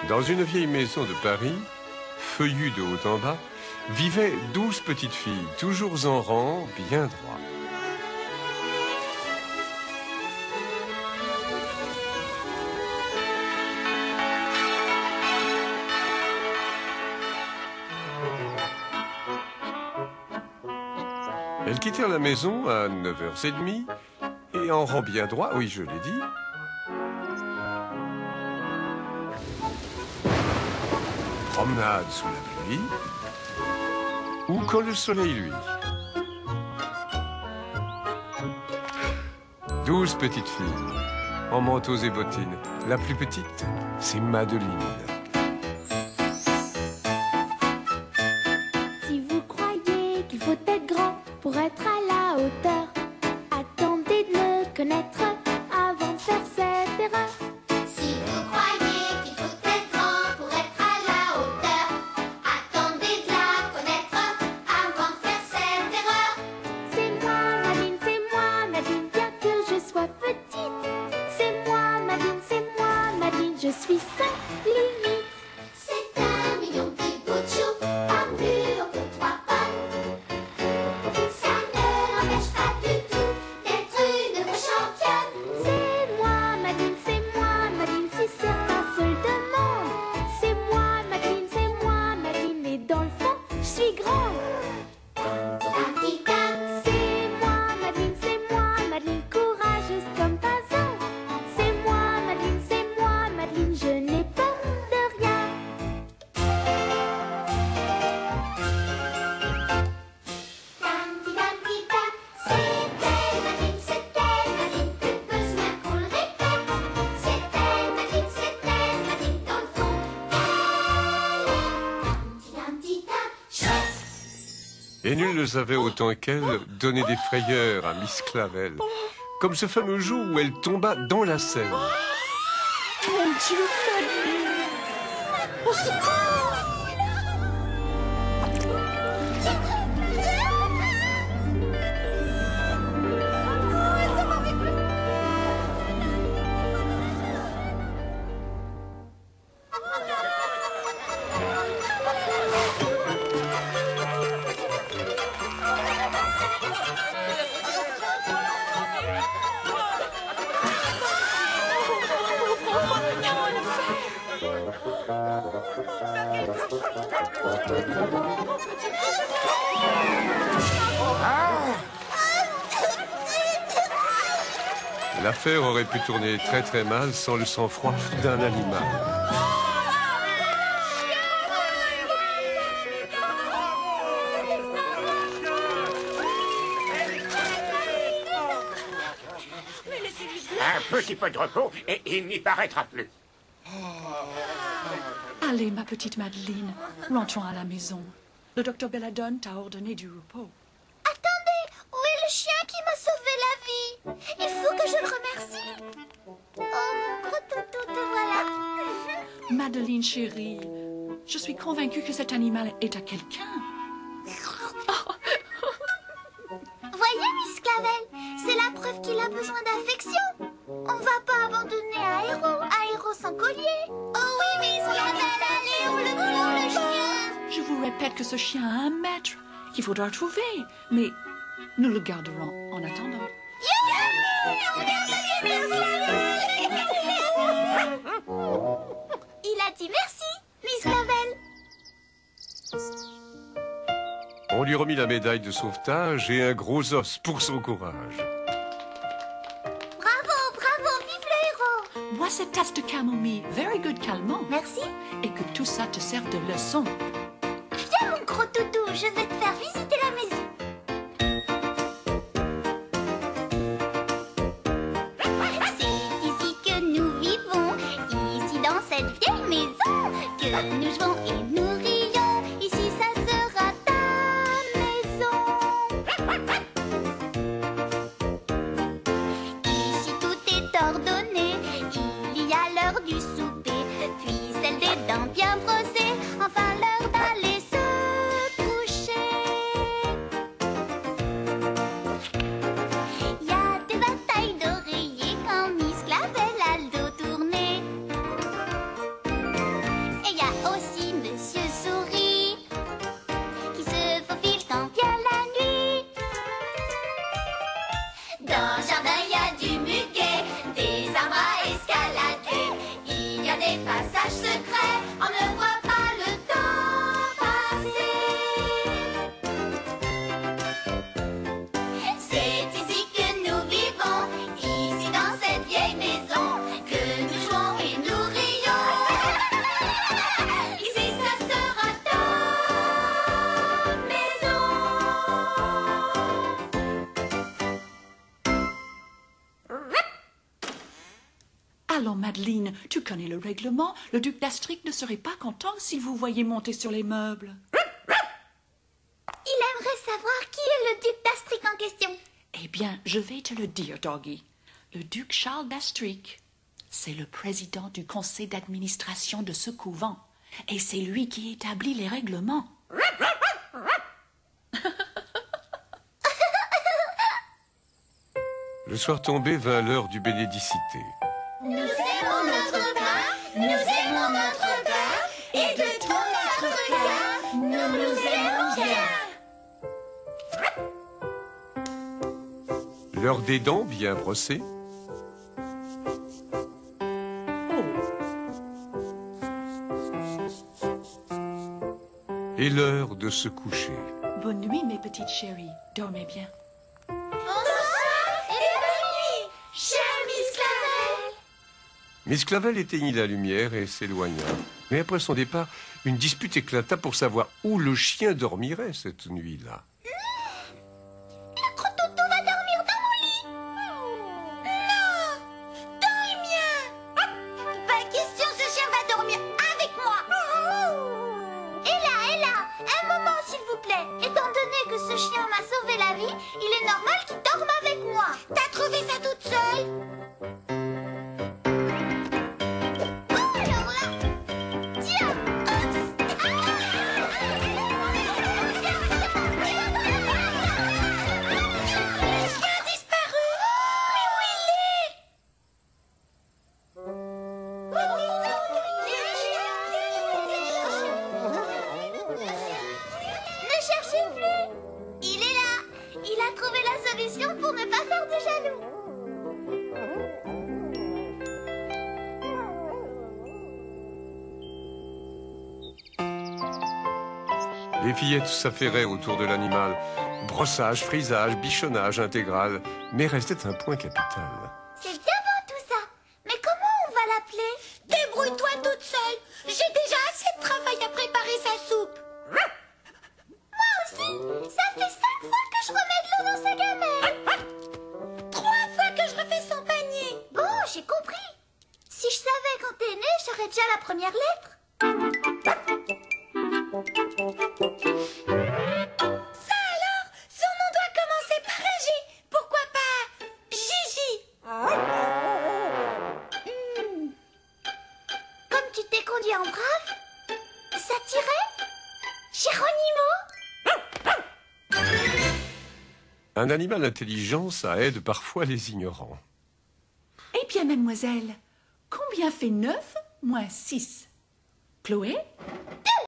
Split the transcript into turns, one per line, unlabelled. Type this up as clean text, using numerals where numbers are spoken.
Dans une vieille maison de Paris, feuillue de haut en bas, vivaient 12 petites filles, toujours en rang, bien droit. Elles quittèrent la maison à 9h30 et en rang bien droit, oui, je l'ai dit. Promenade sous la pluie ou quand le soleil luit. 12 petites filles en manteaux et bottines. La plus petite, c'est Madeleine.
Si vous croyez qu'il faut être grand pour être à la hauteur, attendez de me connaître avant de faire cette erreur.
Si vous croyez qu'il faut être grand pour être à la hauteur, attendez de la connaître avant de faire cette erreur.
C'est moi, Madeleine, bien que je sois petite. C'est moi, Madeleine, je suis sans limite.
C'est un mignon petit bout de chou, pas plus haut que 3 pommes. Ça ne l'empêche pas du tout d'être une vraie championne.
C'est moi, Madeleine, si certains se le demandent. C'est moi, Madeleine, et dans le fond, je suis grande.
Tita,
C'est moi, Madeleine, courageuse comme pas un. C'est moi, Madeleine, je n'ai peur de rien.
tita, c'était Madeleine, plus besoin qu'on le répète. C'était Madeleine, dans le fond, tita, chouette.
Et nul ne savait autant qu'elle donner des frayeurs à Miss Clavel. Comme ce fameux jour où elle tomba dans la Seine.
Mon Dieu, Madeleine! Au secours!
L'affaire aurait pu tourner très très mal sans le sang-froid d'un animal.
Un petit peu de repos et il n'y paraîtra plus.
Allez, ma petite Madeleine, rentrons à la maison. Le docteur Belladone t'a ordonné du repos.
Attendez, où est le chien qui m'a sauvé la vie? Il faut que je le remercie. Oh, mon gros toutou, te voilà.
Madeleine chérie, je suis convaincue que cet animal est à quelqu'un.
Voyez, Miss Clavel, c'est la preuve qu'il a besoin d'affection. On va pas abandonner un héros sans collier. Oh oui, Miss Clavel, allez, on le prend, le chien.
Je vous répète que ce chien a un maître qu'il faudra trouver, mais nous le garderons en attendant.
Il a dit merci, Miss Clavel.
On lui remit la médaille de sauvetage et un gros os pour son courage.
Bravo, vive le héros.
Bois cette tasse de camomille, very good calmant.
Merci.
Et que tout ça te serve de leçon.
Viens, mon gros toutou, je vais te faire visiter la maison. C'est ici que nous vivons, ici dans cette vieille maison, que nous jouons et nous rions. Ici, ça sera ta maison. Ici, tout est ordonné. Il y a l'heure du souper, puis celle des dents bien brossées. Enfin, l'heure d'aller se coucher. Il y a des batailles d'oreillers quand Miss Clavel a le dos tourné. aussi Monsieur Souris, qui se faufile tant bien la nuit. Dans le jardin, il y a du muguet, des arbres à escalader. Il y a des passages secrets, on ne voit pas le temps passer. C'est ici que nous vivons, ici dans cette vieille maison, que nous jouons et nous rions. Ici, ça sera ta maison.
Allons, Madeleine, tu connais le règlement. Le duc d'Astric ne serait pas content si vous voyez monter sur les meubles.
Il aimerait savoir qui est le duc d'Astric en question.
Eh bien, je vais te le dire, Doggy. Le duc Charles d'Astric, c'est le président du conseil d'administration de ce couvent. Et c'est lui qui établit les règlements.
Le soir tombé vint l'heure du bénédicité.
Nous aimons notre pain, nous aimons notre beurre, et de tout notre cœur, nous nous aimons bien.
L'heure des dents bien brossées. Et l'heure de se coucher.
Bonne nuit, mes petites chéries. Dormez bien.
Bonsoir et bonne nuit, chère Miss Clavel.
Miss Clavel éteignit la lumière et s'éloigna. Mais après son départ, une dispute éclata pour savoir où le chien dormirait cette nuit-là.
Le gros toutou va dormir dans mon lit. Non, dans le mien. Pas question, ce chien va dormir avec moi. Et là, un moment s'il vous plaît. Étant donné que ce chien m'a sauvé la vie, il est normal qu'il dorme avec moi. T'as trouvé ça toute seule? Oh, alors là. Tiens, le chien a disparu. Mais où il est? Ne cherchez plus. Il est là. Il a trouvé la solution pour ne pas faire de jaloux.
Les fillettes s'affairèrent autour de l'animal. Brossage, frisage, bichonnage intégral. Mais restait un point capital.
C'est bien beau tout ça. Mais comment on va l'appeler? Débrouille-toi toute seule. J'ai déjà assez de travail à préparer sa soupe. Moi aussi. Ça fait 5 fois que je remets de l'eau dans sa gamelle. 3 fois que je refais son panier. Bon, j'ai compris. Si je savais quand t'es né, j'aurais déjà la première lettre. Ça alors, son nom doit commencer par un J. Pourquoi pas Gigi? Comme tu t'es conduit en brave, ça tirait Geronimo?
Un animal intelligent, ça aide parfois les ignorants.
Eh bien, mademoiselle, combien fait 9 moins 6? Chloé?